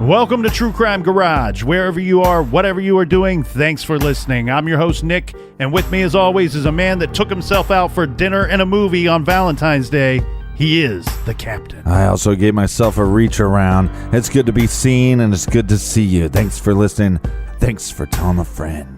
Welcome to True Crime Garage. Wherever you are, whatever you are doing, thanks for listening. I'm your host, Nick, and with me as always is a man that took himself out for dinner and a movie on Valentine's Day. He is the captain. I also gave myself a reach around. It's good to be seen, and it's good to see you. Thanks for listening. Thanks for telling a friend.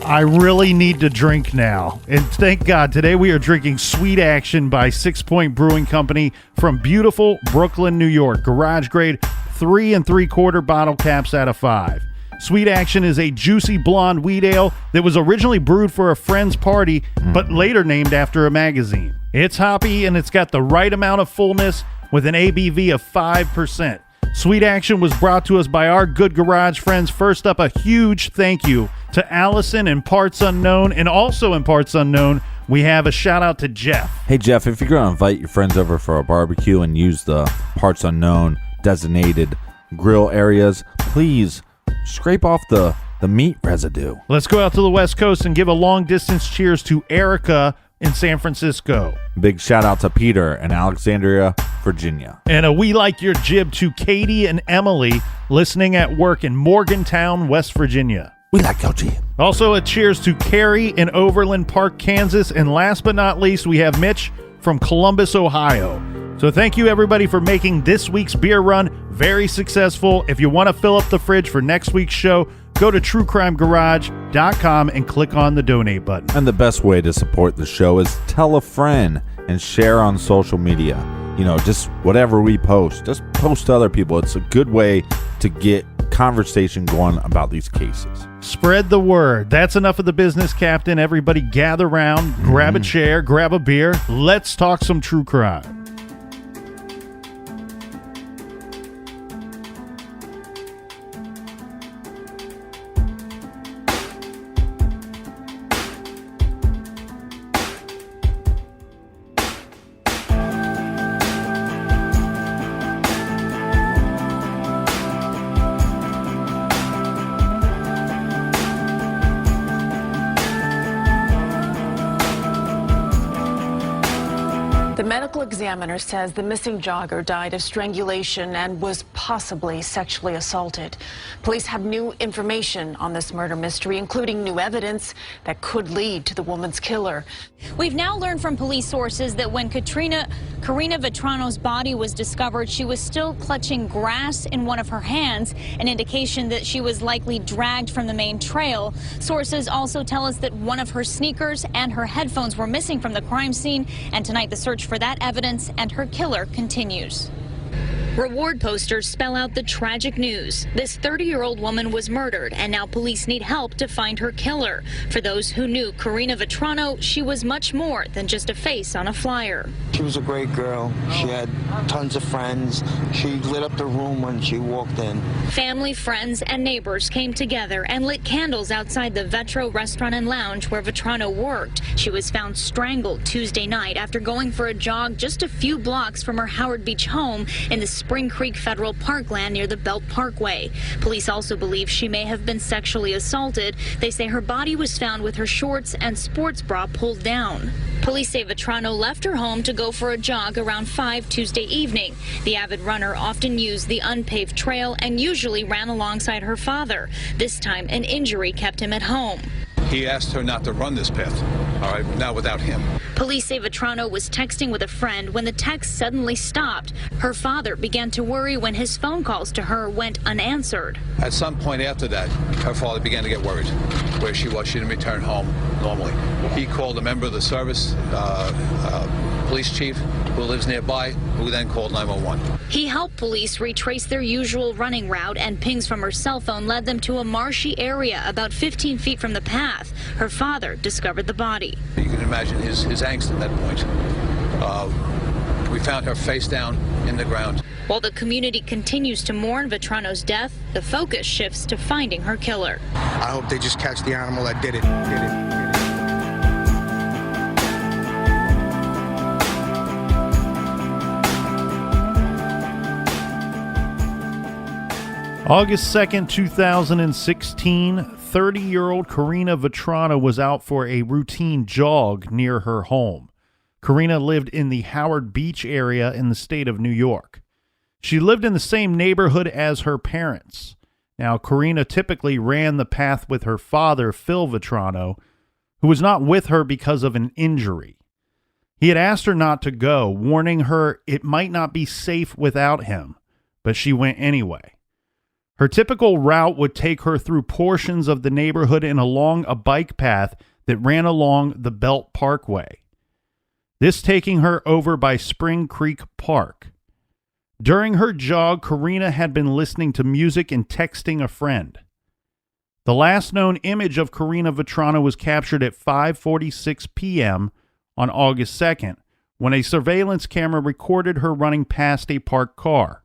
I really need to drink now. And thank God, today we are drinking Sweet Action by Sixpoint Brewing Company from beautiful Brooklyn, New York. Garage Grade 3 3/4 bottle caps out of 5. Sweet Action is a juicy blonde wheat ale that was originally brewed for a friend's party, but later named after a magazine. It's hoppy and it's got the right amount of fullness with an ABV of 5%. Sweet Action was brought to us by our good garage friends. First up, a huge thank you to Allison in Parts Unknown, and also in Parts Unknown, we have a shout out to Jeff. Hey, Jeff, if you're going to invite your friends over for a barbecue and use the Parts Unknown designated grill areas, please scrape off the meat residue. Let's go out to the West Coast and give a long distance cheers to Erica in San Francisco. Big shout out to Peter in Alexandria, Virginia. And a we like your jib to Katie and Emily listening at work in Morgantown, West Virginia. We like your jib. Also a cheers to Carrie in Overland Park, Kansas. And last but not least, we have Mitch from Columbus, Ohio. So thank you everybody for making this week's beer run very successful. If you want to fill up the fridge for next week's show, go to truecrimegarage.com and click on the donate button. And the best way to support the show is tell a friend and share on social media. You know, just whatever we post, just post to other people. It's a good way to get conversation going about these cases. Spread the word. That's enough of the business, Captain. Everybody gather around, grab a chair, grab a beer. Let's talk some true crime. The medical examiner says the missing jogger died of strangulation and was possibly sexually assaulted. Police have new information on this murder mystery, including new evidence that could lead to the woman's killer. We've now learned from police sources that when Karina Vetrano's body was discovered, she was still clutching grass in one of her hands, an indication that she was likely dragged from the main trail. Sources also tell us that one of her sneakers and her headphones were missing from the crime scene, and tonight the search for that evidence and her killer continues. Reward posters spell out the tragic news. This 30-year-old woman was murdered, and now police need help to find her killer. For those who knew Karina Vetrano, she was much more than just a face on a flyer. She was a great girl. She had tons of friends. She lit up the room when she walked in. Family, friends, and neighbors came together and lit candles outside the Vetro restaurant and lounge where Vetrano worked. She was found strangled Tuesday night after going for a jog just a few blocks from her Howard Beach home in the Spring Creek Federal Parkland near the Belt Parkway. Police also believe she may have been sexually assaulted. They say her body was found with her shorts and sports bra pulled down. Police say Vetrano left her home to go for a jog around 5 Tuesday evening. The avid runner often used the unpaved trail and usually ran alongside her father. This time, an injury kept him at home. He asked her not to run this path, all right, not without him. Police say Vetrano was texting with a friend when the text suddenly stopped. Her father began to worry when his phone calls to her went unanswered. At some point after that, her father began to get worried where she was. She didn't return home normally. He called a member of the service, police chief who lives nearby, who then called 911. He helped police retrace their usual running route, and pings from her cell phone led them to a marshy area about 15 feet from the path. Her father discovered the body. You can imagine his angst at that point. We found her face down in the ground. While the community continues to mourn Vetrano's death, the focus shifts to finding her killer. I hope they just catch the animal that did it. August 2nd, 2016, 30-year-old Karina Vetrano was out for a routine jog near her home. Karina lived in the Howard Beach area in the state of New York. She lived in the same neighborhood as her parents. Now, Karina typically ran the path with her father, Phil Vetrano, who was not with her because of an injury. He had asked her not to go, warning her it might not be safe without him, but she went anyway. Her typical route would take her through portions of the neighborhood and along a bike path that ran along the Belt Parkway. This taking her over by Spring Creek Park. During her jog, Karina had been listening to music and texting a friend. The last known image of Karina Vetrano was captured at 5:46 p.m. on August 2nd, when a surveillance camera recorded her running past a parked car.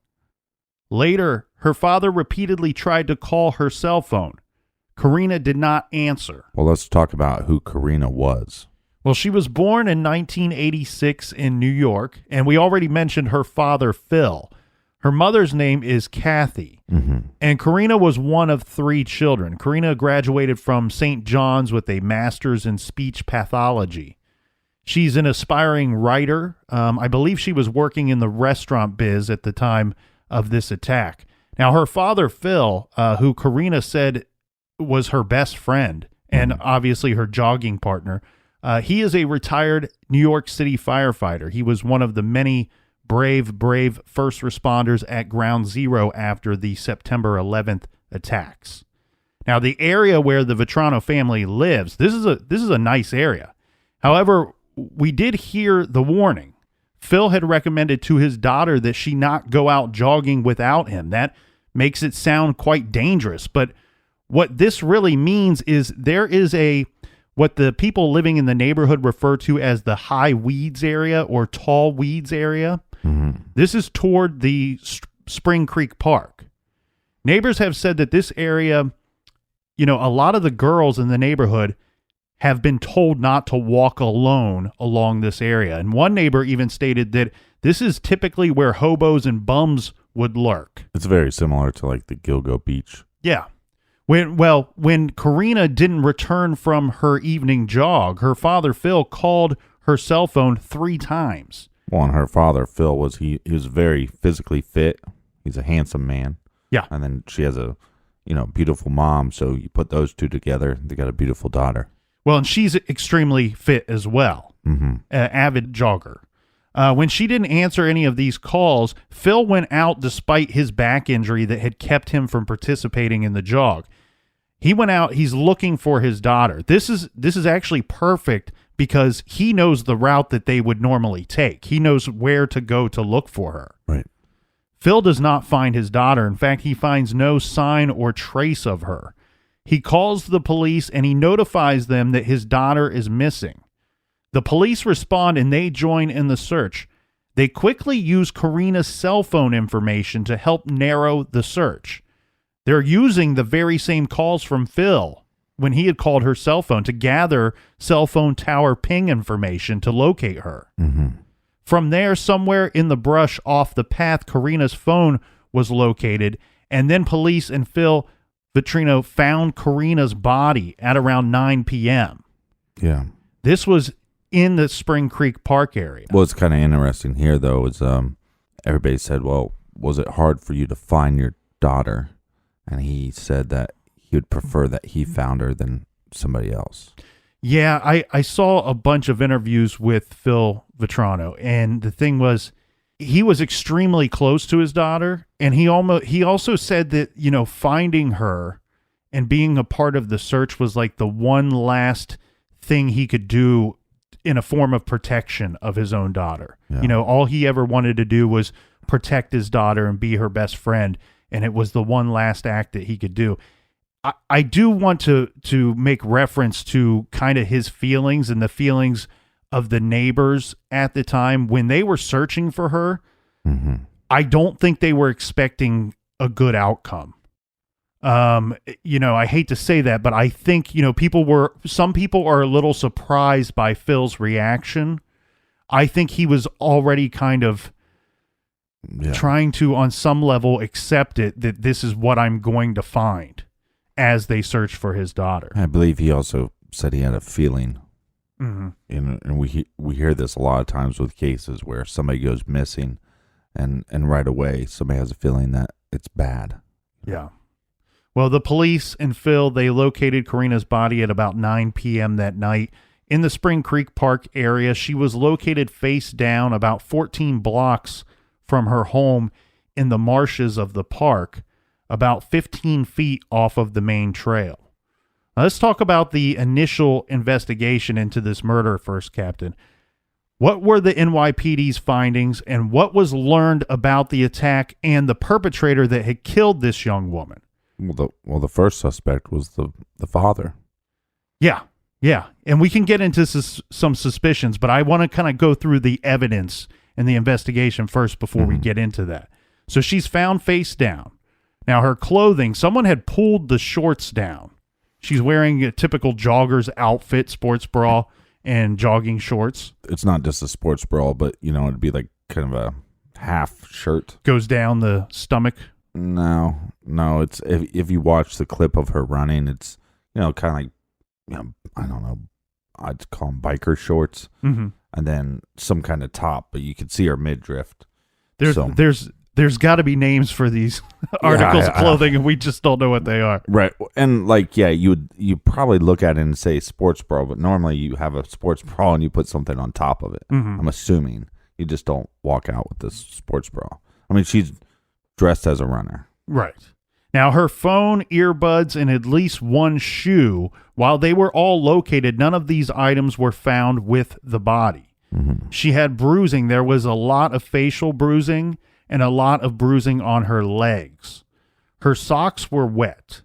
Later, her father repeatedly tried to call her cell phone. Karina did not answer. Well, let's talk about who Karina was. Well, she was born in 1986 in New York, and we already mentioned her father, Phil. Her mother's name is Kathy, and Karina was one of 3 children. Karina graduated from St. John's with a master's in speech pathology. She's an aspiring writer. I believe she was working in the restaurant biz at the time of this attack. Now, her father, Phil, who Karina said was her best friend and obviously her jogging partner, he is a retired New York City firefighter. He was one of the many brave first responders at Ground Zero after the September 11th attacks. Now, the area where the Vetrano family lives, this is a nice area. However, we did hear the warning. Phil had recommended to his daughter that she not go out jogging without him. That makes it sound quite dangerous. But what this really means is there is what the people living in the neighborhood refer to as the high weeds area or tall weeds area. This is toward the Spring Creek Park. Neighbors have said that this area, a lot of the girls in the neighborhood have been told not to walk alone along this area. And one neighbor even stated that this is typically where hobos and bums would lurk. It's very similar to like the Gilgo Beach. Yeah. When Karina didn't return from her evening jog, her father, Phil, called her cell phone 3 times. Well, and her father, Phil, was very physically fit. He's a handsome man. Yeah. And then she has a, beautiful mom. So you put those two together, they got a beautiful daughter. Well, and she's extremely fit as well. Avid jogger. When she didn't answer any of these calls, Phil went out despite his back injury that had kept him from participating in the jog. He went out. He's looking for his daughter. This is actually perfect because he knows the route that they would normally take. He knows where to go to look for her. Right. Phil does not find his daughter. In fact, he finds no sign or trace of her. He calls the police and he notifies them that his daughter is missing. The police respond and they join in the search. They quickly use Karina's cell phone information to help narrow the search. They're using the very same calls from Phil when he had called her cell phone to gather cell phone tower ping information to locate her. From there, somewhere in the brush off the path, Karina's phone was located, and then police and Phil Vetrano found Karina's body at around 9 p.m. Yeah. This was in the Spring Creek Park area. What's kind of interesting here, though, is everybody said, well, was it hard for you to find your daughter? And he said that he would prefer that he found her than somebody else. Yeah, I saw a bunch of interviews with Phil Vetrano, and the thing was, he was extremely close to his daughter, and he also said that, finding her and being a part of the search was like the one last thing he could do in a form of protection of his own daughter. Yeah. All he ever wanted to do was protect his daughter and be her best friend, and it was the one last act that he could do. I do want to make reference to kind of his feelings and the feelings of the neighbors at the time when they were searching for her. I don't think they were expecting a good outcome. I hate to say that, but I think, some people are a little surprised by Phil's reaction. I think he was already kind of trying to, on some level, accept it, that this is what I'm going to find as they search for his daughter. I believe he also said he had a feeling And we hear this a lot of times with cases where somebody goes missing, and right away somebody has a feeling that it's bad. Yeah. Well, the police and Phil, they located Karina's body at about 9 p.m. that night in the Spring Creek Park area. She was located face down about 14 blocks from her home in the marshes of the park, about 15 feet off of the main trail. Now, let's talk about the initial investigation into this murder first, Captain. What were the NYPD's findings, and what was learned about the attack and the perpetrator that had killed this young woman? Well, the first suspect was the father. Yeah. And we can get into some suspicions, but I want to kind of go through the evidence and the investigation first before we get into that. So she's found face down. Now, her clothing, someone had pulled the shorts down. She's wearing a typical jogger's outfit, sports bra and jogging shorts. It's not just a sports bra, but, it'd be like kind of a half shirt. Goes down the stomach. No. It's if you watch the clip of her running, it's, kind of like, I don't know, I'd call them biker shorts. And then some kind of top, but you could see her midriff. There's got to be names for these articles of clothing, and we just don't know what they are. Right. And you probably look at it and say sports bra, but normally you have a sports bra and you put something on top of it. I'm assuming you just don't walk out with this sports bra. I mean, she's dressed as a runner. Right. Now, her phone, earbuds, and at least one shoe, while they were all located, none of these items were found with the body. She had bruising. There was a lot of facial bruising and a lot of bruising on her legs. Her socks were wet.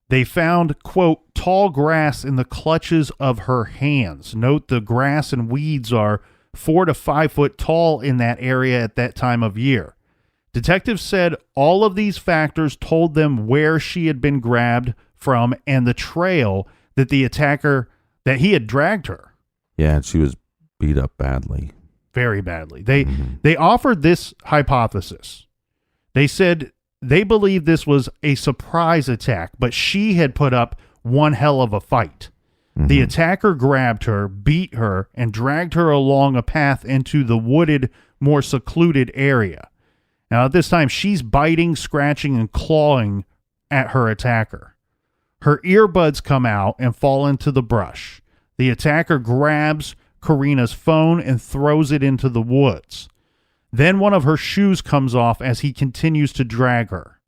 They found, quote, tall grass in the clutches of her hands. Note the grass and weeds are 4 to 5 foot tall in that area at that time of year. Detectives said all of these factors told them where she had been grabbed from and the trail that that he had dragged her. Yeah, and she was beat up badly. Very badly. They offered this hypothesis. They said they believed this was a surprise attack, but she had put up one hell of a fight. The attacker grabbed her, beat her, and dragged her along a path into the wooded, more secluded area. Now, at this time, she's biting, scratching, and clawing at her attacker. Her earbuds come out and fall into the brush. The attacker grabs Karina's phone and throws it into the woods. Then one of her shoes comes off as he continues to drag her.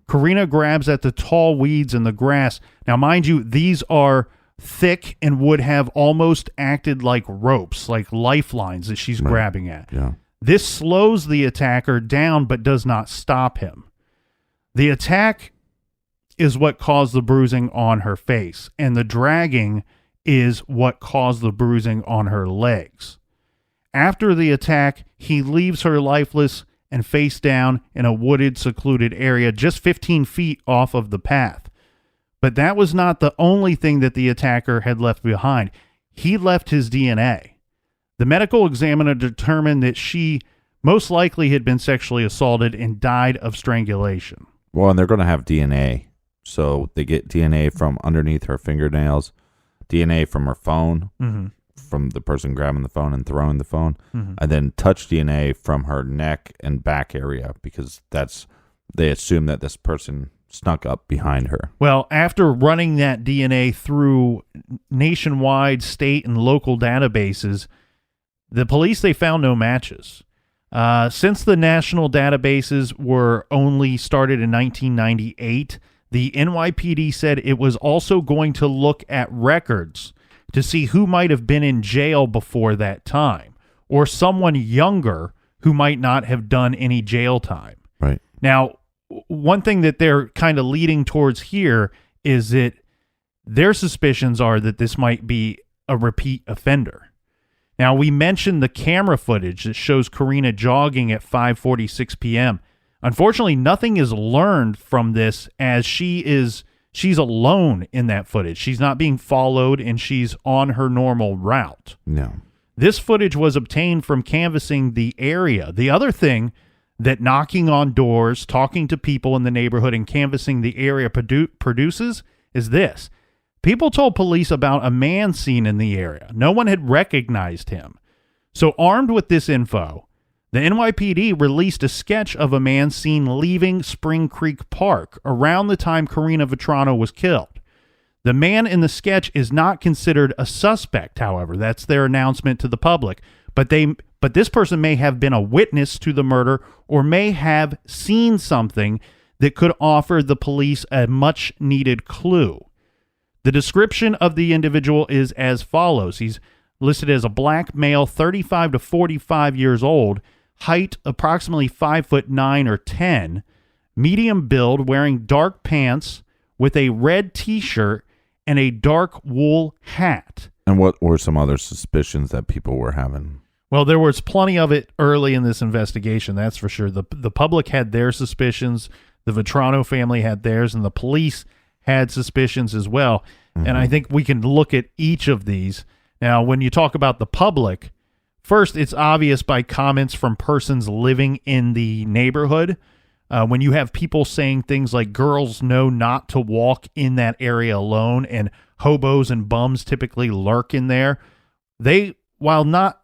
Karina grabs at the tall weeds in the grass. Now, mind you, these are thick and would have almost acted like ropes, like lifelines that she's grabbing at. Yeah. This slows the attacker down but does not stop him. The attack is what caused the bruising on her face, and the dragging is what caused the bruising on her legs. After the attack, he leaves her lifeless and face down in a wooded, secluded area just 15 feet off of the path. But that was not the only thing that the attacker had left behind. He left his DNA. The medical examiner determined that she most likely had been sexually assaulted and died of strangulation. Well, and they're going to have DNA. So they get DNA from underneath her fingernails, DNA from her phone, from the person grabbing the phone and throwing the phone, and then touch DNA from her neck and back area, because they assume that this person snuck up behind her. Well, after running that DNA through nationwide, state, and local databases, the police, they found no matches. Since the national databases were only started in 1998, the NYPD said it was also going to look at records to see who might have been in jail before that time, or someone younger who might not have done any jail time. Right. Now, one thing that they're kind of leading towards here is that their suspicions are that this might be a repeat offender. Now, we mentioned the camera footage that shows Karina jogging at 5:46 p.m. Unfortunately, nothing is learned from this, as she's alone in that footage. She's not being followed, and she's on her normal route. No. This footage was obtained from canvassing the area. The other thing that knocking on doors, talking to people in the neighborhood, and canvassing the area produces is this. People told police about a man seen in the area. No one had recognized him. So armed with this info, the NYPD released a sketch of a man seen leaving Spring Creek Park around the time Karina Vetrano was killed. The man in the sketch is not considered a suspect, however. That's their announcement to the public. But this person may have been a witness to the murder or may have seen something that could offer the police a much-needed clue. The description of the individual is as follows. He's listed as a black male, 35 to 45 years old, height approximately 5'9" or 10, medium build, wearing dark pants with a red T-shirt and a dark wool hat. And what were some other suspicions that people were having? Well, there was plenty of it early in this investigation, that's for sure. The public had their suspicions, the Vetrano family had theirs, and the police had suspicions as well. Mm-hmm. And I think we can look at each of these. Now, when you talk about the public, first, it's obvious by comments from persons living in the neighborhood. When you have people saying things like girls know not to walk in that area alone and hobos and bums typically lurk in there, they, while not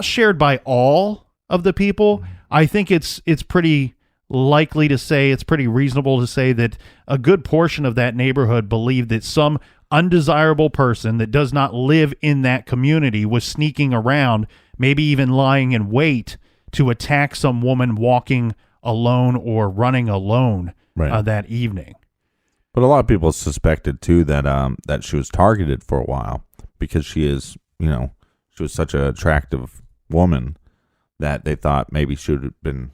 shared by all of the people, I think it's pretty likely to say, it's pretty reasonable to say that a good portion of that neighborhood believed that some undesirable person that does not live in that community was sneaking around, maybe even lying in wait to attack some woman walking alone or running alone that evening. But a lot of people suspected too that she was targeted for a while because she is, she was such an attractive woman that they thought maybe she would have been,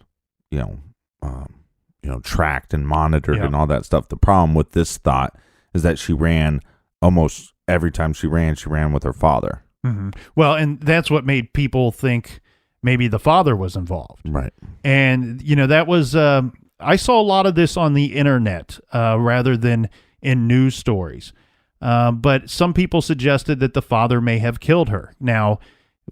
tracked and monitored and all that stuff. The problem with this thought is that she ran almost every time she ran with her father. Mm-hmm. Well, and that's what made people think maybe the father was involved. Right. And, that was, I saw a lot of this on the internet rather than in news stories. But some people suggested that the father may have killed her. Now,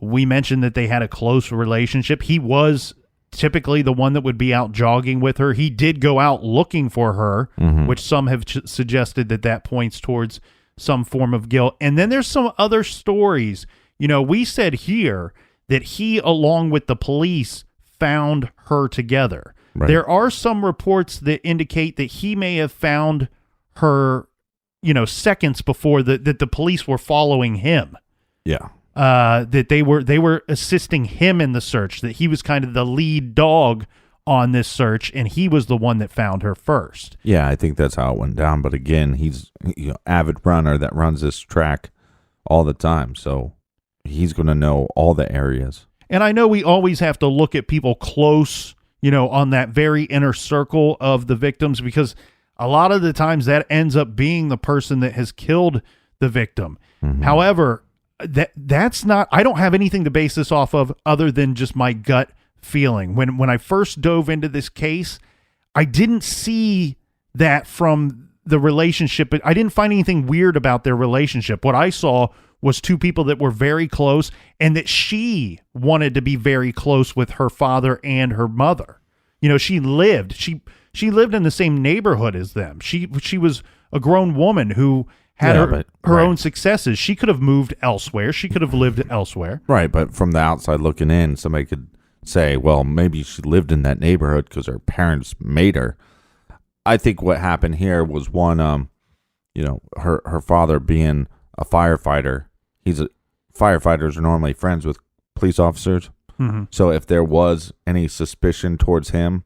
we mentioned that they had a close relationship. He was typically the one that would be out jogging with her. He did go out looking for her, which some have suggested that points towards some form of guilt. And then there's some other stories. We said here that he, along with the police, found her together. Right. There are some reports that indicate that he may have found her, seconds before that the police were following him. Yeah. That they were assisting him in the search, that he was kind of the lead dog on this search, and he was the one that found her first. Yeah, I think that's how it went down. But again, he's avid runner that runs this track all the time, so he's going to know all the areas. And I know we always have to look at people close, on that very inner circle of the victims, because a lot of the times that ends up being the person that has killed the victim. Mm-hmm. However, that's not, I don't have anything to base this off of other than just my gut feeling. When I first dove into this case, I didn't see that from the relationship. I didn't find anything weird about their relationship. What I saw was two people that were very close, and that she wanted to be very close with her father and her mother. She lived in the same neighborhood as them. She was a grown woman who had her own successes. She could have moved elsewhere. She could have lived elsewhere. Right, but from the outside looking in, somebody could say, well, maybe she lived in that neighborhood because her parents made her. I think what happened here was one, her father being a firefighter. Firefighters are normally friends with police officers. Mm-hmm. So if there was any suspicion towards him,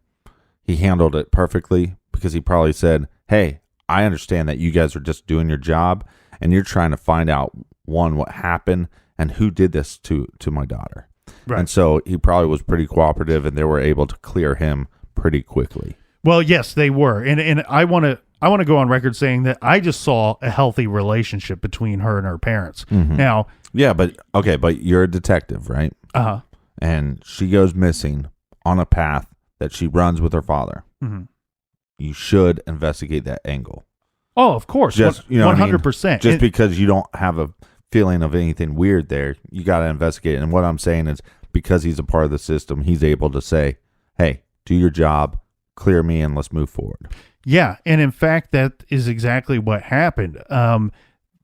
he handled it perfectly, because he probably said, hey, I understand that you guys are just doing your job and you're trying to find out, one, what happened and who did this to my daughter. Right. And so he probably was pretty cooperative, and they were able to clear him pretty quickly. Well, yes, they were. And I want to go on record saying that I just saw a healthy relationship between her and her parents. Mm-hmm. Now, yeah, but you're a detective, right? Uh-huh. And she goes missing on a path that she runs with her father. Mm-hmm. You should investigate that angle. Oh, of course. Just 100%. Just because you don't have a feeling of anything weird there, you got to investigate. And what I'm saying is, because he's a part of the system, he's able to say, hey, do your job, clear me, and let's move forward. Yeah, and in fact, that is exactly what happened.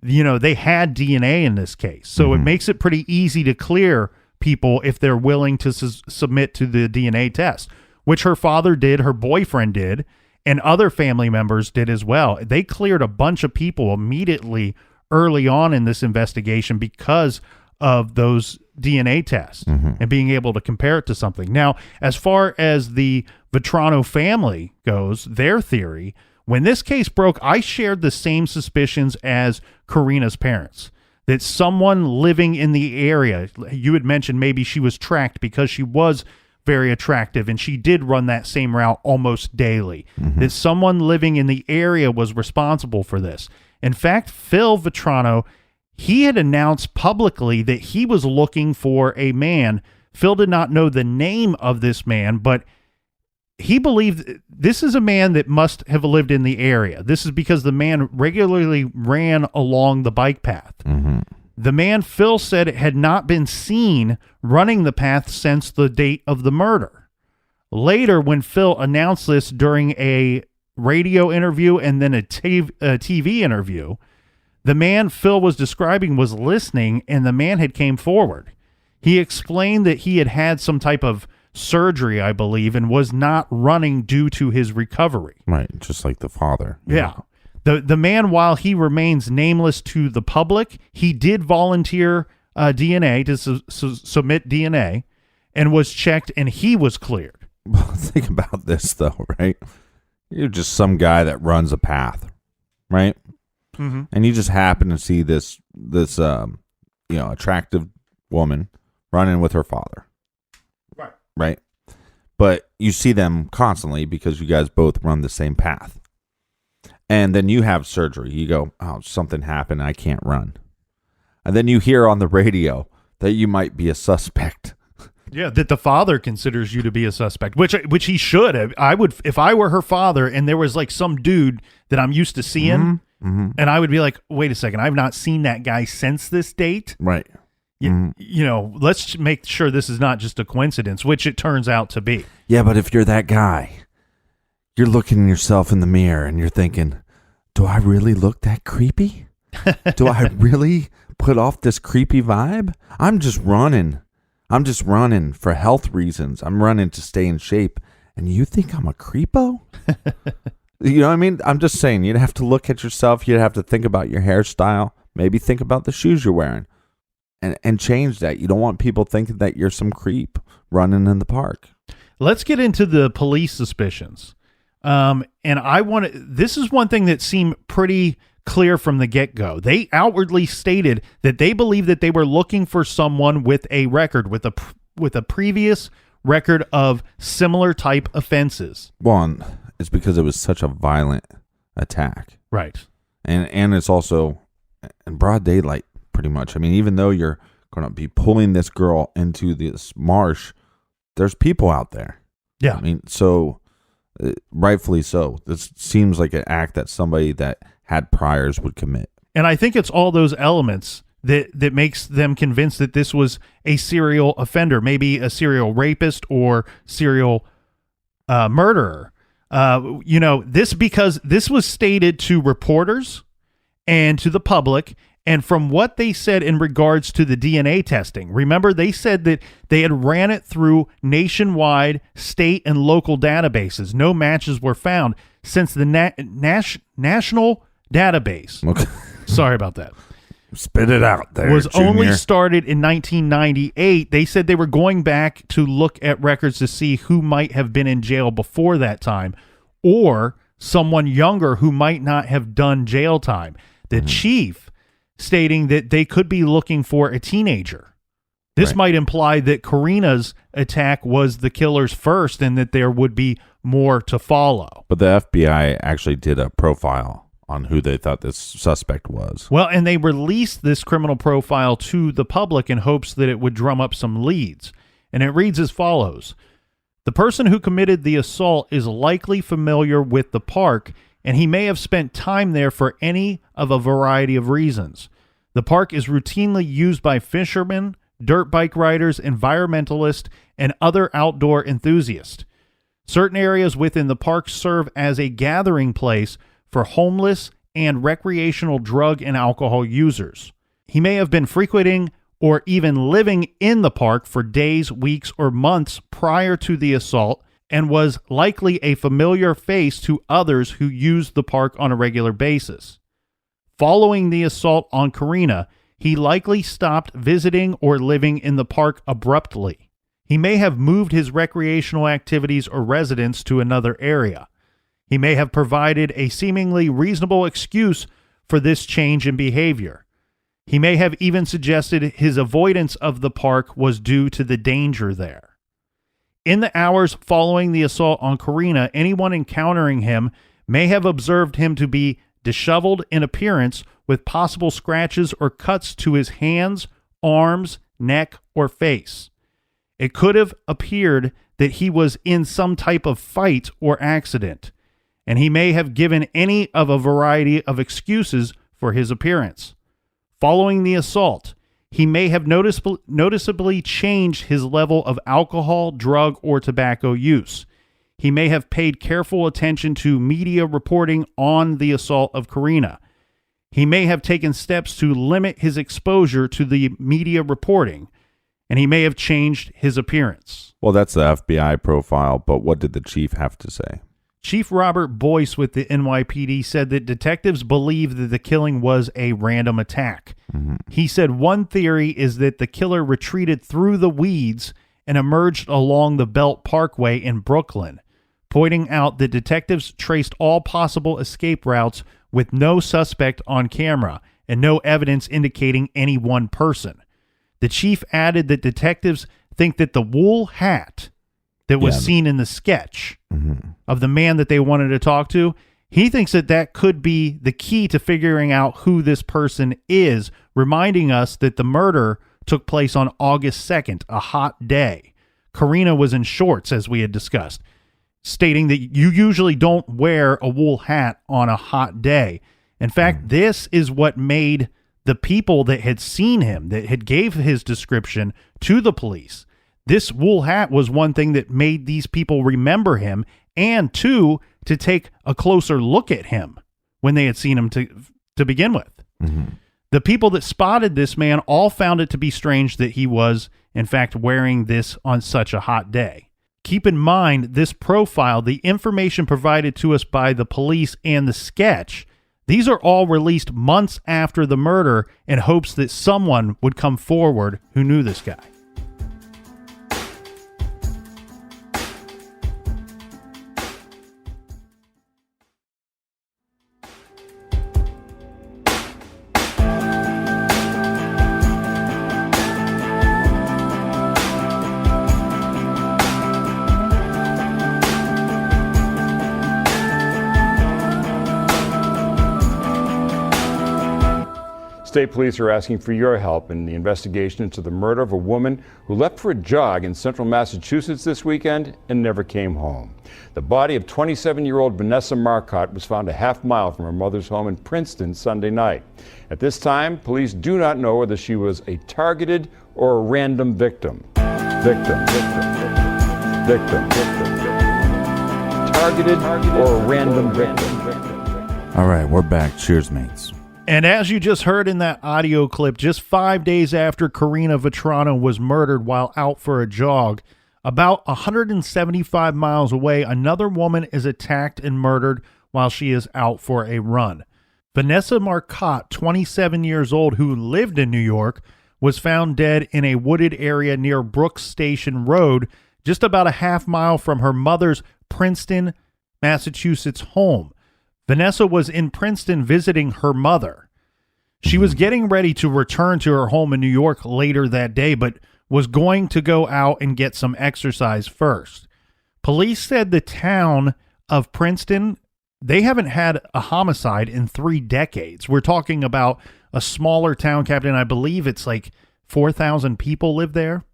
they had DNA in this case. So it makes it pretty easy to clear people if they're willing to submit to the DNA test, which her father did, her boyfriend did, and other family members did as well. They cleared a bunch of people immediately early on in this investigation because of those DNA tests and being able to compare it to something. Now, as far as the Vetrano family goes, their theory, when this case broke, I shared the same suspicions as Karina's parents, that someone living in the area, you had mentioned maybe she was tracked because she was very attractive and she did run that same route almost daily, that someone living in the area was responsible for this. In fact, Phil Vetrano, he had announced publicly that he was looking for a man. Phil did not know the name of this man, but he believed this is a man that must have lived in the area. This is because the man regularly ran along the bike path. The man, Phil said, had not been seen running the path since the date of the murder. Later, when Phil announced this during a radio interview and then a TV interview, the man Phil was describing was listening, and the man had came forward. He explained that he had had some type of surgery, I believe, and was not running due to his recovery. Right, just like the father. Yeah. The man, while he remains nameless to the public, he did volunteer DNA to submit DNA and was checked, and he was cleared. Well, think about this, though, right? You're just some guy that runs a path, right? And you just happen to see this attractive woman running with her father. Right. But you see them constantly because you guys both run the same path. And then you have surgery. You go, oh, something happened. I can't run. And then you hear on the radio that you might be a suspect. Yeah, that the father considers you to be a suspect, which he should. I would, if I were her father and there was like some dude that I'm used to seeing, and I would be like, wait a second, I've not seen that guy since this date. Right. Let's make sure this is not just a coincidence, which it turns out to be. Yeah, but if you're that guy, you're looking yourself in the mirror and you're thinking, do I really look that creepy? Do I really put off this creepy vibe? I'm just running for health reasons. I'm running to stay in shape. And you think I'm a creepo? You know what I mean? I'm just saying, you'd have to look at yourself. You'd have to think about your hairstyle. Maybe think about the shoes you're wearing. And change that. You don't want people thinking that you're some creep running in the park. Let's get into the police suspicions. And this is one thing that seemed pretty clear from the get-go. They outwardly stated that they believed that they were looking for someone with a record, with a previous record of similar type offenses. One, it's because it was such a violent attack. Right. And it's also in broad daylight. Pretty much. I mean, even though you're going to be pulling this girl into this marsh, there's people out there. Yeah. I mean, so rightfully so. This seems like an act that somebody that had priors would commit. And I think it's all those elements that makes them convinced that this was a serial offender, maybe a serial rapist or serial murderer. Because this was stated to reporters and to the public. And from what they said in regards to the DNA testing, remember they said that they had ran it through nationwide, state, and local databases. No matches were found since the national database. Okay. Sorry about that. Spit it out there, was Junior. Only started in 1998. They said they were going back to look at records to see who might have been in jail before that time or someone younger who might not have done jail time. The chief stating that they could be looking for a teenager. This might imply that Karina's attack was the killer's first and that there would be more to follow. But the FBI actually did a profile on who they thought this suspect was. Well, and they released this criminal profile to the public in hopes that it would drum up some leads. And it reads as follows. The person who committed the assault is likely familiar with the park, and he may have spent time there for any of a variety of reasons. The park is routinely used by fishermen, dirt bike riders, environmentalists, and other outdoor enthusiasts. Certain areas within the park serve as a gathering place for homeless and recreational drug and alcohol users. He may have been frequenting or even living in the park for days, weeks, or months prior to the assault and was likely a familiar face to others who used the park on a regular basis. Following the assault on Karina, he likely stopped visiting or living in the park abruptly. He may have moved his recreational activities or residence to another area. He may have provided a seemingly reasonable excuse for this change in behavior. He may have even suggested his avoidance of the park was due to the danger there. In the hours following the assault on Karina, anyone encountering him may have observed him to be disheveled in appearance with possible scratches or cuts to his hands, arms, neck, or face. It could have appeared that he was in some type of fight or accident, and he may have given any of a variety of excuses for his appearance. Following the assault, he may have noticeably changed his level of alcohol, drug, or tobacco use. He may have paid careful attention to media reporting on the assault of Karina. He may have taken steps to limit his exposure to the media reporting, and he may have changed his appearance. Well, that's the FBI profile, but what did the chief have to say? Chief Robert Boyce with the NYPD said that detectives believe that the killing was a random attack. He said one theory is that the killer retreated through the weeds and emerged along the Belt Parkway in Brooklyn, pointing out that detectives traced all possible escape routes with no suspect on camera and no evidence indicating any one person. The chief added that detectives think that the wool hat that was seen in the sketch of the man that they wanted to talk to, he thinks that that could be the key to figuring out who this person is, reminding us that the murder took place on August 2nd, a hot day. Karina was in shorts, as we had discussed, stating that you usually don't wear a wool hat on a hot day. In fact, this is what made the people that had seen him, that had gave his description to the police, this wool hat was one thing that made these people remember him, and two, to take a closer look at him when they had seen him to begin with. The people that spotted this man all found it to be strange that he was, in fact, wearing this on such a hot day. Keep in mind, this profile, the information provided to us by the police and the sketch, these are all released months after the murder in hopes that someone would come forward who knew this guy. State police are asking for your help in the investigation into the murder of a woman who left for a jog in central Massachusetts this weekend and never came home. The body of 27-year-old Vanessa Marcotte was found a half mile from her mother's home in Princeton Sunday night. At this time, police do not know whether she was a targeted or a random victim. Targeted or a random victim. All right, we're back. Cheers, mates. And as you just heard in that audio clip, just 5 days after Karina Vetrano was murdered while out for a jog, about 175 miles away, another woman is attacked and murdered while she is out for a run. Vanessa Marcotte, 27 years old, who lived in New York, was found dead in a wooded area near Brooks Station Road, just about a half mile from her mother's Princeton, Massachusetts home. Vanessa was in Princeton visiting her mother. She was getting ready to return to her home in New York later that day, but was going to go out and get some exercise first. Police said the town of Princeton, they haven't had a homicide in 3 decades. We're talking about a smaller town, Captain. I believe it's like 4,000 people live there.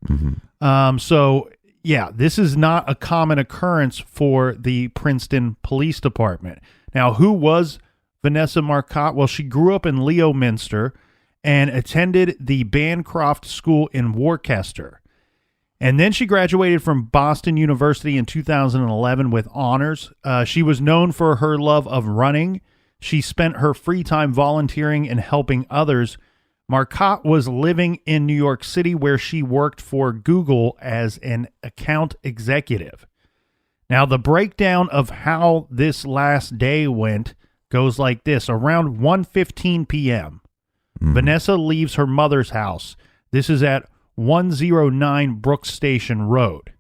So, yeah, this is not a common occurrence for the Princeton Police Department. Now, who was Vanessa Marcotte? Well, she grew up in Leominster and attended the Bancroft School in Worcester. And then she graduated from Boston University in 2011 with honors. She was known for her love of running, She spent her free time volunteering and helping others. Marcotte was living in New York City, where she worked for Google as an account executive. Now, the breakdown of how this last day went goes like this. Around 1:15 p.m., Vanessa leaves her mother's house. This is at 109 Brooks Station Road.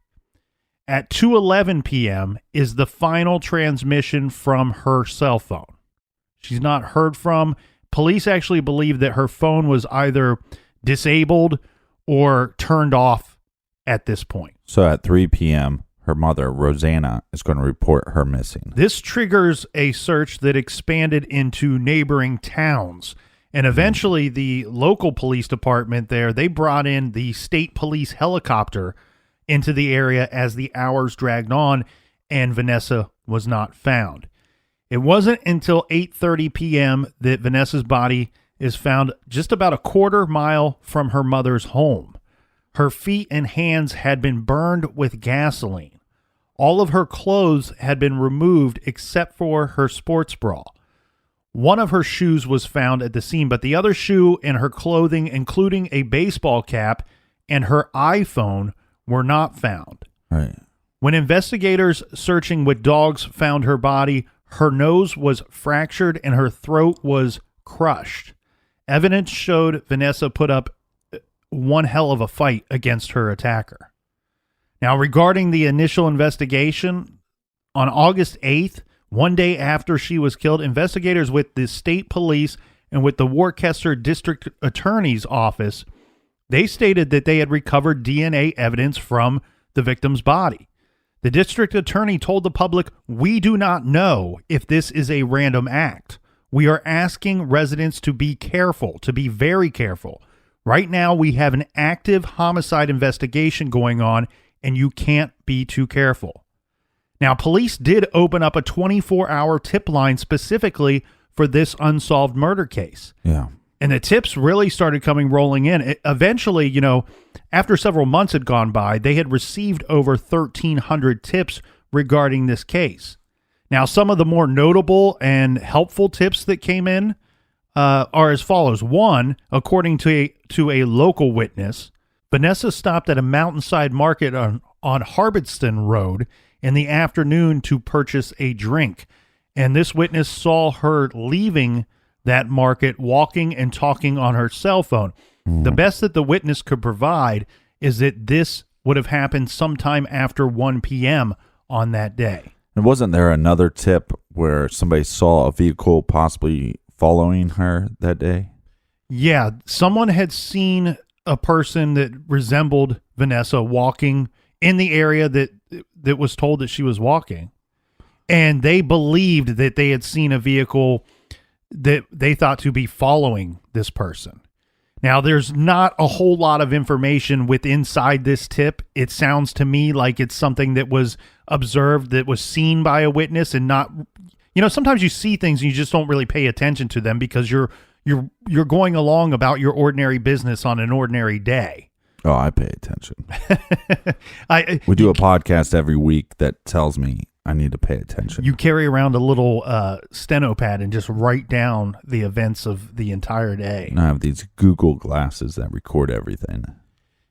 At 2:11 p.m. is the final transmission from her cell phone. She's not heard from. Police actually believe that her phone was either disabled or turned off at this point. So at 3 p.m., her mother, Rosanna, is going to report her missing. This triggers a search that expanded into neighboring towns. And eventually the local police department there, they brought in the state police helicopter into the area as the hours dragged on, and Vanessa was not found. It wasn't until 8:30 p.m. that Vanessa's body is found just about a quarter mile from her mother's home. Her feet and hands had been burned with gasoline. All of her clothes had been removed except for her sports bra. One of her shoes was found at the scene, but the other shoe and her clothing, including a baseball cap and her iPhone, were not found. Right. When investigators searching with dogs found her body, her nose was fractured and her throat was crushed. Evidence showed Vanessa put up one hell of a fight against her attacker. Now, regarding the initial investigation, on August 8th, one day after she was killed, investigators with the state police and with the Worcester District Attorney's Office, they stated that they had recovered DNA evidence from the victim's body. The district attorney told the public, "We do not know if this is a random act. We are asking residents to be careful, to be very careful. Right now, we have an active homicide investigation going on, and you can't be too careful." Now, police did open up a 24-hour tip line specifically for this unsolved murder case. Yeah. And the tips really started rolling in. Eventually, after several months had gone by, they had received over 1,300 tips regarding this case. Now, some of the more notable and helpful tips that came in are as follows. One, according to a local witness, Vanessa stopped at a mountainside market on Harbiston Road in the afternoon to purchase a drink. And this witness saw her leaving that market, walking and talking on her cell phone. The best that the witness could provide is that this would have happened sometime after 1 p.m. on that day. And wasn't there another tip where somebody saw a vehicle possibly following her that day? Yeah, someone had seen a person that resembled Vanessa walking in the area that was told that she was walking. And they believed that they had seen a vehicle that they thought to be following this person. Now, there's not a whole lot of information inside this tip. It sounds to me like it's something that was observed, that was seen by a witness, and not, sometimes you see things and you just don't really pay attention to them because you're going along about your ordinary business on an ordinary day. Oh, I pay attention. We do a podcast every week that tells me I need to pay attention. You carry around a little steno pad and just write down the events of the entire day. And I have these Google glasses that record everything.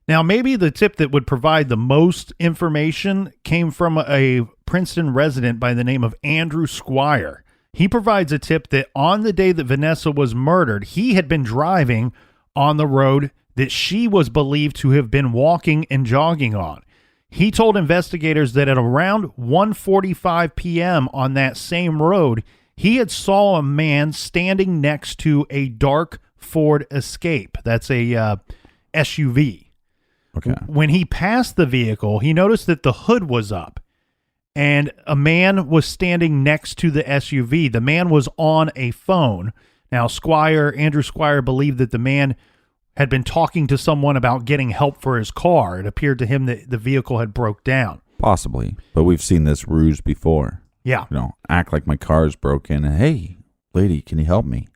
Now, maybe the tip that would provide the most information came from a Princeton resident by the name of Andrew Squire. He provides a tip that on the day that Vanessa was murdered, he had been driving on the road that she was believed to have been walking and jogging on. He told investigators that at around 1:45 p.m. on that same road, he had saw a man standing next to a dark Ford Escape. That's a SUV. Okay. When he passed the vehicle, he noticed that the hood was up and a man was standing next to the SUV. The man was on a phone. Now, Andrew Squire believed that the man had been talking to someone about getting help for his car. It appeared to him that the vehicle had broke down. Possibly, but we've seen this ruse before. Yeah. Act like my car is broken. Hey, lady, can you help me?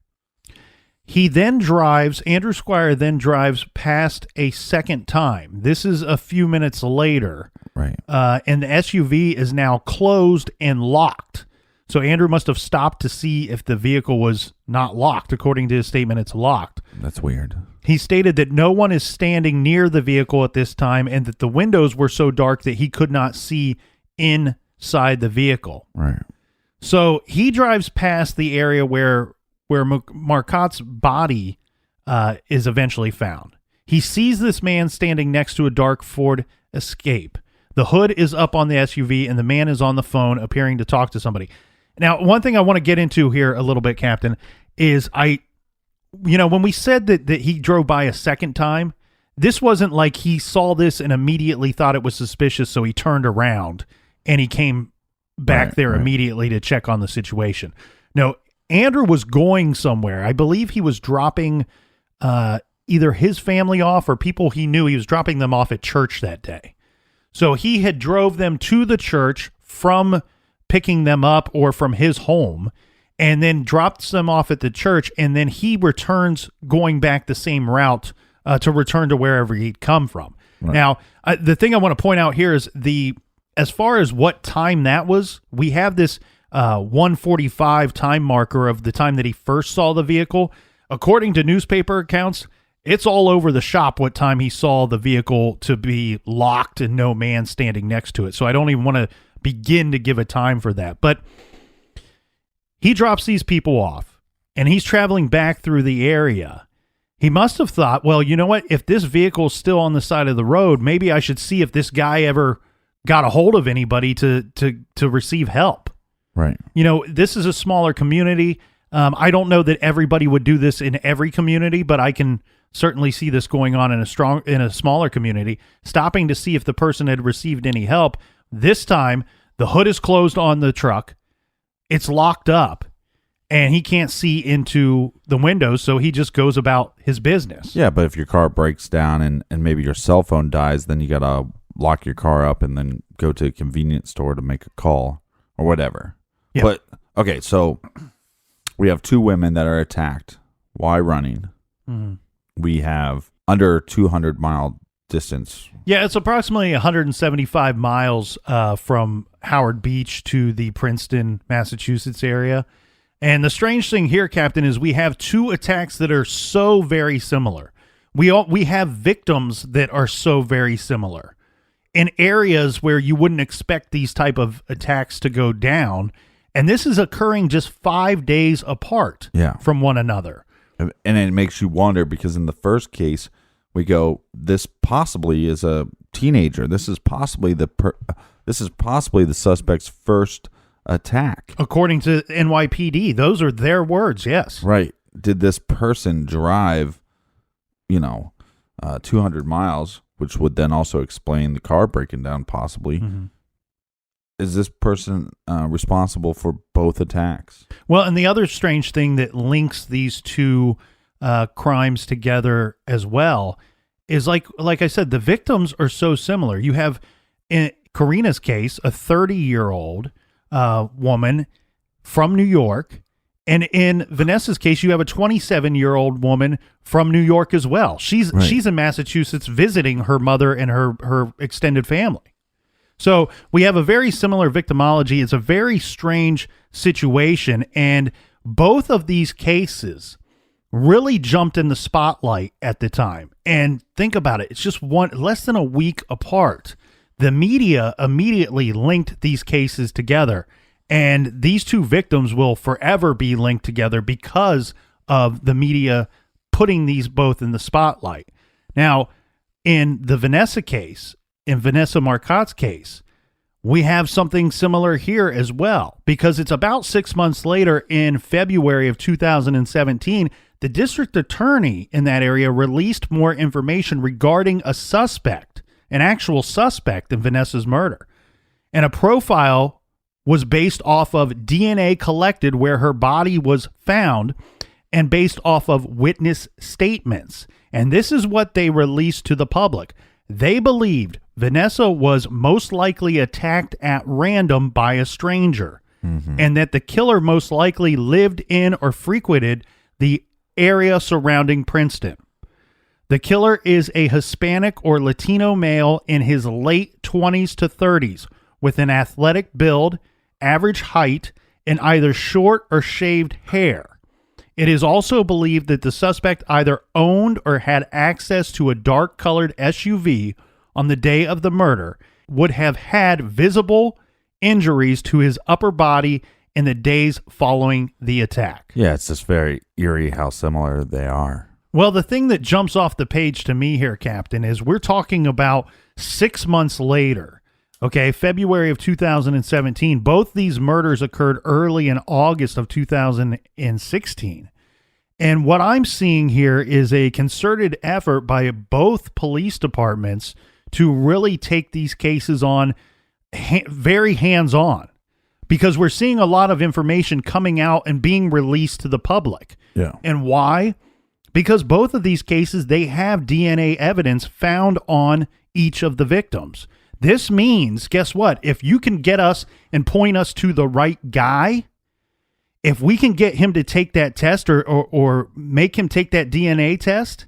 Andrew Squire then drives past a second time. This is a few minutes later. Right. And the SUV is now closed and locked. So Andrew must have stopped to see if the vehicle was not locked. According to his statement, it's locked. That's weird. He stated that no one is standing near the vehicle at this time and that the windows were so dark that he could not see inside the vehicle. Right. So he drives past the area where Marcotte's body is eventually found. He sees this man standing next to a dark Ford Escape. The hood is up on the SUV and the man is on the phone appearing to talk to somebody. Now, one thing I want to get into here a little bit, Captain, is when we said that he drove by a second time, this wasn't like he saw this and immediately thought it was suspicious, so he turned around and he came back there immediately to check on the situation. No, Andrew was going somewhere. I believe he was dropping either his family off or people he knew. He was dropping them off at church that day. So he had drove them to the church from picking them up or from his home and then drops them off at the church. And then he returns going back the same route to return to wherever he'd come from. Right. Now, the thing I want to point out here is as far as what time that was, we have this 1:45 time marker of the time that he first saw the vehicle. According to newspaper accounts, it's all over the shop what time he saw the vehicle to be locked and no man standing next to it. So I don't even want to begin to give a time for that. But he drops these people off and he's traveling back through the area. He must have thought, well, you know what? If this vehicle's still on the side of the road, maybe I should see if this guy ever got a hold of anybody to receive help. Right. This is a smaller community. I don't know that everybody would do this in every community, but I can certainly see this going on in a smaller community, stopping to see if the person had received any help. This time, the hood is closed on the truck. It's locked up, and he can't see into the windows, so he just goes about his business. Yeah, but if your car breaks down and maybe your cell phone dies, then you got to lock your car up and then go to a convenience store to make a call or whatever. Yeah. But, okay, so we have two women that are attacked. Why running? Mm-hmm. We have under 200-mile distance. Yeah, it's approximately 175 miles from Howard Beach to the Princeton, Massachusetts area. And the strange thing here, Captain, is we have two attacks that are so very similar. We have victims that are so very similar in areas where you wouldn't expect these type of attacks to go down. And this is occurring just 5 days apart from one another. And it makes you wonder, because in the first case, we go, this possibly is a teenager. This is possibly the suspect's first attack. According to NYPD, those are their words, yes. Right. Did this person drive, 200 miles, which would then also explain the car breaking down possibly. Mm-hmm. Is this person responsible for both attacks? Well, and the other strange thing that links these two crimes together as well is, like I said, the victims are so similar. You have, in Karina's case, a 30-year-old woman from New York, and in Vanessa's case, you have a 27-year-old woman from New York as well. She's in Massachusetts visiting her mother and her extended family. So we have a very similar victimology. It's a very strange situation, and both of these cases really jumped in the spotlight at the time. And think about it. It's just less than a week apart. The media immediately linked these cases together, and these two victims will forever be linked together because of the media putting these both in the spotlight. Now, in the Vanessa case, in Vanessa Marcotte's case, we have something similar here as well, because it's about 6 months later, in February of 2017, the district attorney in that area released more information regarding an actual suspect in Vanessa's murder. And a profile was based off of DNA collected where her body was found and based off of witness statements. And this is what they released to the public. They believed Vanessa was most likely attacked at random by a stranger, and that the killer most likely lived in or frequented the area surrounding Princeton. The killer is a Hispanic or Latino male in his late 20s to 30s with an athletic build, average height, and either short or shaved hair. It is also believed that the suspect either owned or had access to a dark-colored SUV on the day of the murder, would have had visible injuries to his upper body in the days following the attack. Yeah, it's just very eerie how similar they are. Well, the thing that jumps off the page to me here, Captain, is we're talking about 6 months later. Okay, February of 2017. Both these murders occurred early in August of 2016. And what I'm seeing here is a concerted effort by both police departments to really take these cases on very hands-on, because we're seeing a lot of information coming out and being released to the public. Yeah. And why? Because both of these cases, they have DNA evidence found on each of the victims. This means, guess what? If you can get us and point us to the right guy, if we can get him to take that test or make him take that DNA test,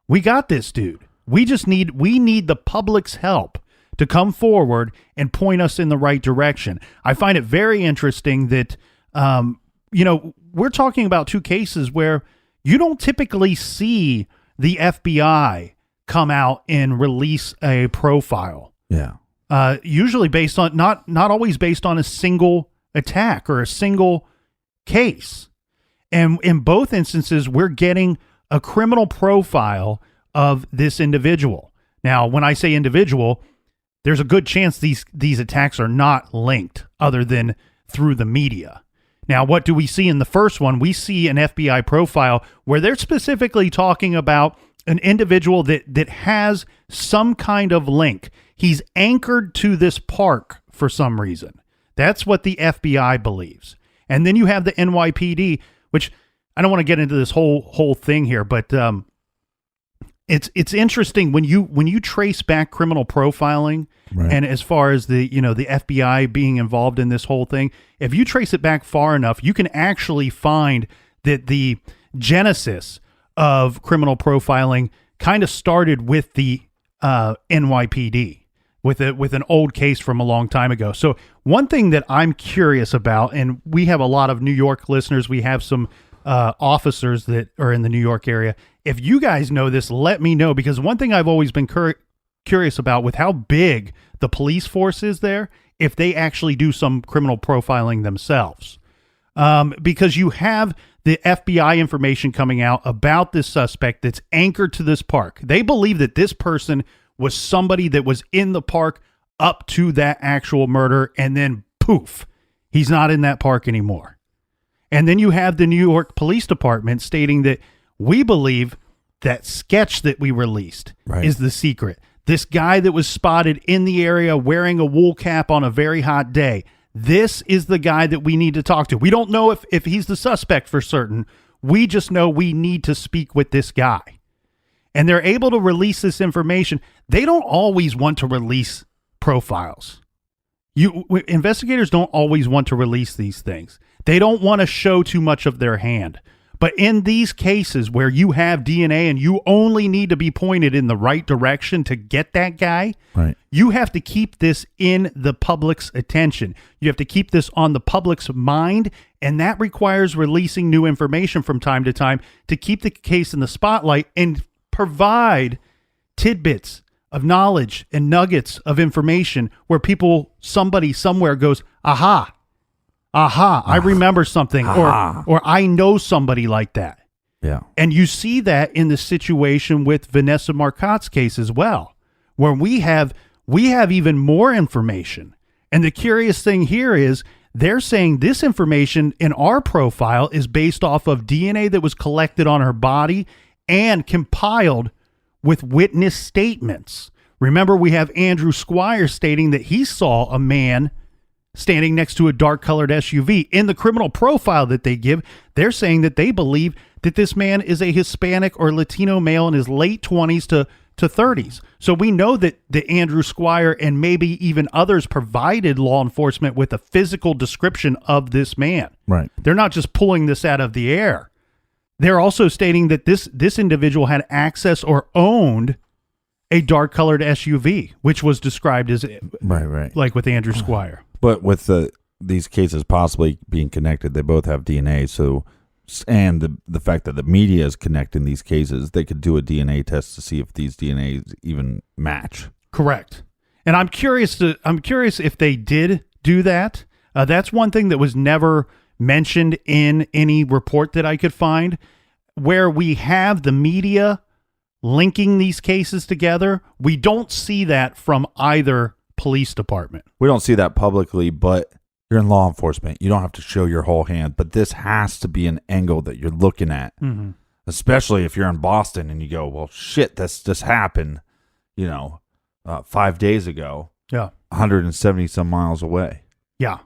we got this dude. We need the public's help to come forward and point us in the right direction. I find it very interesting that, we're talking about two cases where you don't typically see the FBI come out and release a profile. Yeah. Usually based on, not always based on a single attack or a single case. And in both instances, we're getting a criminal profile of this individual. Now, when I say individual, there's a good chance these attacks are not linked other than through the media. Now, what do we see in the first one? We see an FBI profile where they're specifically talking about an individual that has some kind of link. He's anchored to this park for some reason. That's what the FBI believes. And then you have the NYPD, which I don't want to get into this whole thing here, but it's interesting when you trace back criminal profiling, right, and as far as the FBI being involved in this whole thing, if you trace it back far enough, you can actually find that the genesis of criminal profiling kind of started with the NYPD, with an old case from a long time ago. So one thing that I'm curious about, and we have a lot of New York listeners, we have some officers that are in the New York area. If you guys know this, let me know, because one thing I've always been curious about with how big the police force is there, if they actually do some criminal profiling themselves. Because you have the FBI information coming out about this suspect that's anchored to this park. They believe that this person was somebody that was in the park up to that actual murder, and then poof, he's not in that park anymore. And then you have the New York Police Department stating that we believe that sketch that we released is the secret. This guy that was spotted in the area wearing a wool cap on a very hot day, this is the guy that we need to talk to. We don't know if he's the suspect for certain. We just know we need to speak with this guy. And they're able to release this information. They don't always want to release profiles. Investigators don't always want to release these things. They don't want to show too much of their hand. But in these cases where you have DNA and you only need to be pointed in the right direction to get that guy, right, you have to keep this in the public's attention. You have to keep this on the public's mind, and that requires releasing new information from time to time to keep the case in the spotlight and provide tidbits of knowledge and nuggets of information where somebody somewhere goes, aha, I remember something, or I know somebody like that. Yeah. And you see that in the situation with Vanessa Marcotte's case as well, where we have even more information. And the curious thing here is they're saying this information in our profile is based off of DNA that was collected on her body and compiled with witness statements. Remember, we have Andrew Squire stating that he saw a man standing next to a dark-colored SUV. In the criminal profile that they give, they're saying that they believe that this man is a Hispanic or Latino male in his late 20s to 30s. So we know that Andrew Squire and maybe even others provided law enforcement with a physical description of this man. Right. They're not just pulling this out of the air. They're also stating that this individual had access or owned a dark-colored SUV, which was described as right, like with Andrew Squire. But with the these cases possibly being connected, they both have DNA. So, and the fact that the media is connecting these cases, they could do a DNA test to see if these DNAs even match. Correct. And I'm curious if they did do that. That's one thing that was never mentioned in any report that I could find, where we have the media linking these cases together. We don't see that from either police department. We don't see that publicly, but you're in law enforcement. You don't have to show your whole hand, but this has to be an angle that you're looking at, especially if you're in Boston and you go, well, shit, this just happened, 5 days ago. Yeah. 170 some miles away. Yeah.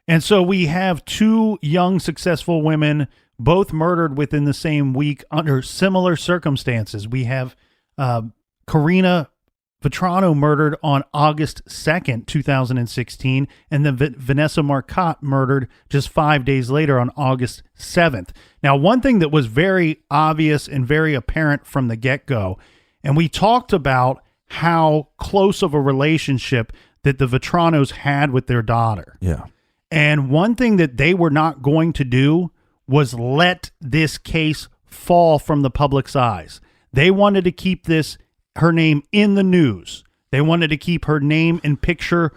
And so we have two young, successful women, both murdered within the same week under similar circumstances. We have Karina Vetrano murdered on August 2nd, 2016, and then Vanessa Marcotte murdered just 5 days later on August 7th. Now, one thing that was very obvious and very apparent from the get-go, and we talked about how close of a relationship that the Vetranos had with their daughter. Yeah. And one thing that they were not going to do was let this case fall from the public's eyes. They wanted to keep her name in the news. They wanted to keep her name and picture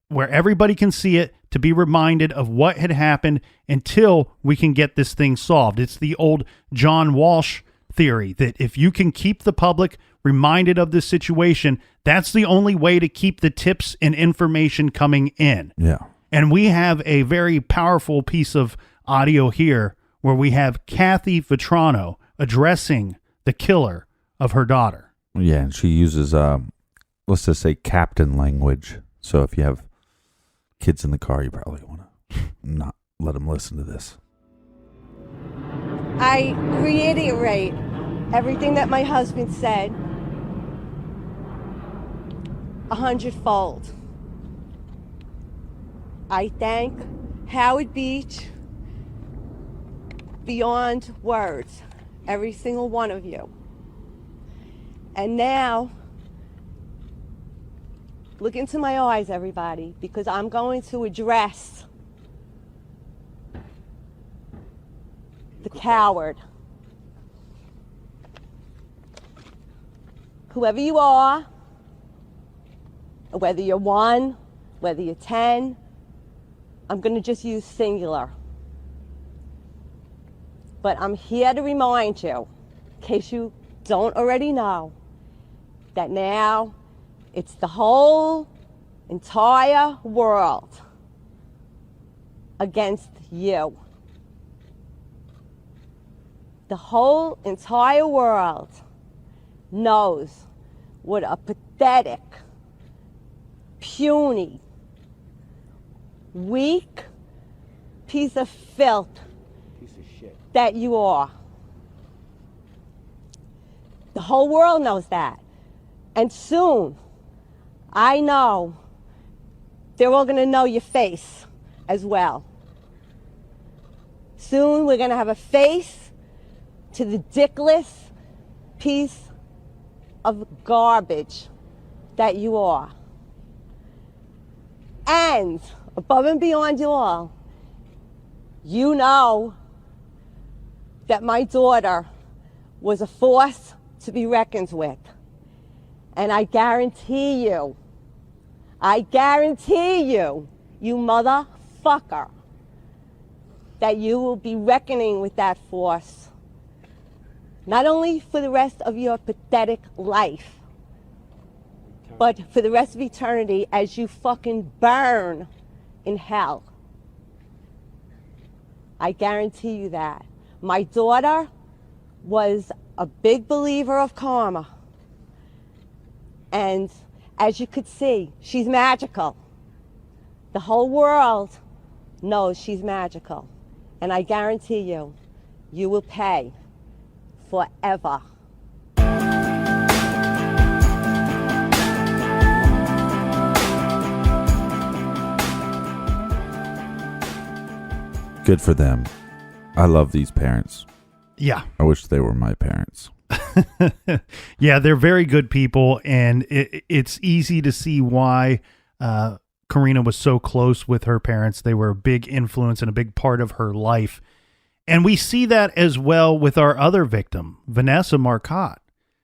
where everybody can see it, to be reminded of what had happened until we can get this thing solved. It's the old John Walsh theory that if you can keep the public reminded of this situation, that's the only way to keep the tips and information coming in. Yeah. And we have a very powerful piece of audio here where we have Kathy Vetrano addressing the killer of her daughter. Yeah, and she uses, let's just say, captain language. So if you have kids in the car, you probably want to not let them listen to this. I reiterate everything that my husband said 100-fold. I thank Howard Beach beyond words, every single one of you. And now, look into my eyes, everybody, because I'm going to address the coward. Whoever you are, whether you're 1, whether you're 10, I'm going to just use singular. But I'm here to remind you, in case you don't already know, that now it's the whole entire world against you. The whole entire world knows what a pathetic, puny, weak piece of filth that you are. The whole world knows that. And soon, I know they're all going to know your face as well. Soon, we're going to have a face to the dickless piece of garbage that you are. And above and beyond you all, you know that my daughter was a force to be reckoned with. And I guarantee you, you motherfucker, that you will be reckoning with that force. Not only for the rest of your pathetic life, but for the rest of eternity as you fucking burn in hell. I guarantee you that. My daughter was a big believer of karma. And as you could see, she's magical. The whole world knows she's magical. And I guarantee you, you will pay forever. Good for them. I love these parents. Yeah. I wish they were my parents. Yeah, they're very good people, and it's easy to see why Karina was so close with her parents. They were a big influence and a big part of her life. And we see that as well with our other victim, Vanessa Marcotte.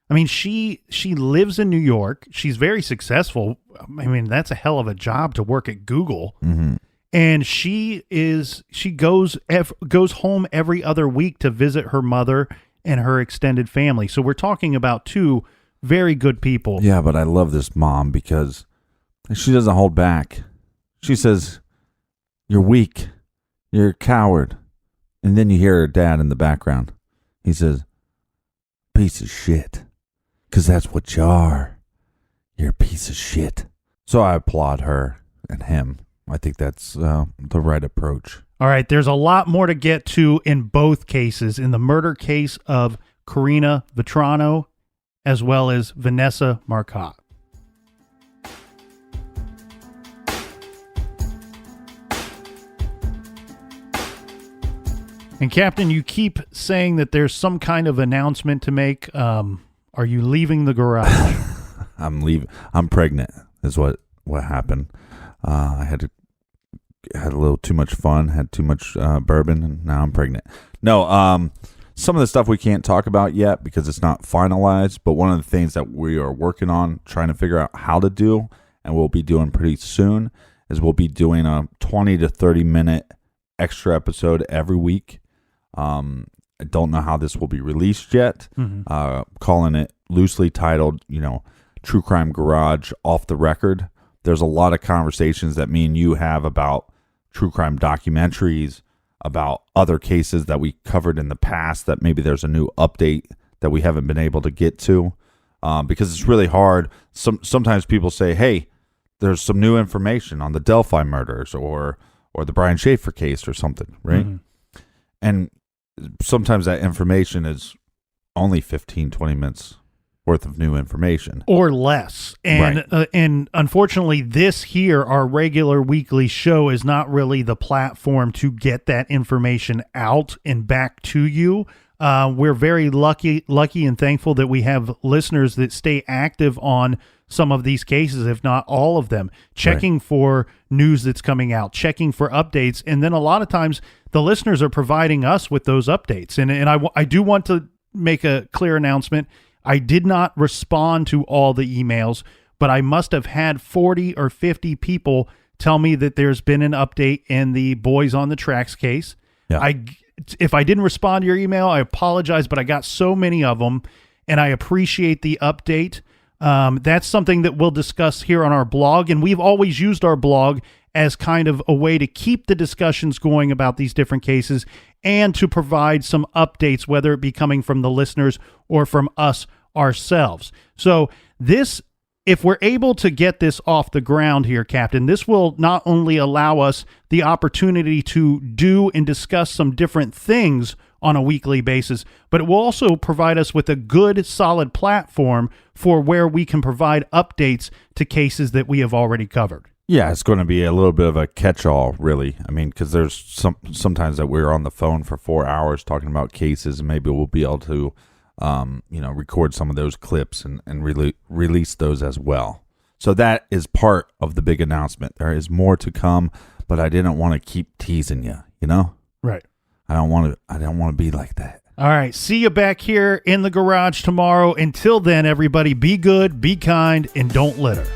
I mean, she lives in New York. She's very successful. I mean, that's a hell of a job to work at Google. Mm-hmm. And she goes home every other week to visit her mother and her extended family. So we're talking about two very good people. Yeah, but I love this mom because she doesn't hold back. She says, "You're weak. You're a coward." And then you hear her dad in the background. He says, "Piece of shit." Because that's what you are. You're a piece of shit. So I applaud her and him. I think that's the right approach. All right, there's a lot more to get to in both cases. In the murder case of Karina Vetrano, as well as Vanessa Marcotte. And Captain, you keep saying that there's some kind of announcement to make. Are you leaving the garage? I'm leaving. I'm pregnant. Is what happened. I had a little too much fun. Had too much bourbon, and now I'm pregnant. No. Some of the stuff we can't talk about yet because it's not finalized. But one of the things that we are working on, trying to figure out how to do, and we'll be doing pretty soon, is we'll be doing a 20 to 30 minute extra episode every week. I don't know how this will be released yet. Mm-hmm. Calling it loosely titled, True Crime Garage Off the Record. There's a lot of conversations that me and you have about true crime documentaries, about other cases that we covered in the past that maybe there's a new update that we haven't been able to get to, because it's really hard. Sometimes people say, hey, there's some new information on the Delphi murders or the Brian Schaefer case or something, right? Mm-hmm. And sometimes that information is only 15, 20 minutes worth of new information. Or less. And right. And unfortunately, this here, our regular weekly show, is not really the platform to get that information out and back to you. We're very lucky and thankful that we have listeners that stay active on some of these cases, if not all of them, checking right. for news that's coming out, checking for updates. And then a lot of times the listeners are providing us with those updates. And I do want to make a clear announcement. I did not respond to all the emails, but I must have had 40 or 50 people tell me that there's been an update in the Boys on the Tracks case. Yeah. If I didn't respond to your email, I apologize, but I got so many of them, and I appreciate the update. That's something that we'll discuss here on our blog, and we've always used our blog as kind of a way to keep the discussions going about these different cases and to provide some updates, whether it be coming from the listeners or from us ourselves. So this, if we're able to get this off the ground here, Captain, this will not only allow us the opportunity to do and discuss some different things on a weekly basis, but it will also provide us with a good, solid platform for where we can provide updates to cases that we have already covered. Yeah, it's going to be a little bit of a catch-all, really. I mean, because there's sometimes that we're on the phone for 4 hours talking about cases, and maybe we'll be able to, record some of those clips and release those as well. So that is part of the big announcement. There is more to come, but I didn't want to keep teasing you, Right. I don't want to be like that. All right. See you back here in the garage tomorrow. Until then, everybody, be good, be kind, and don't litter.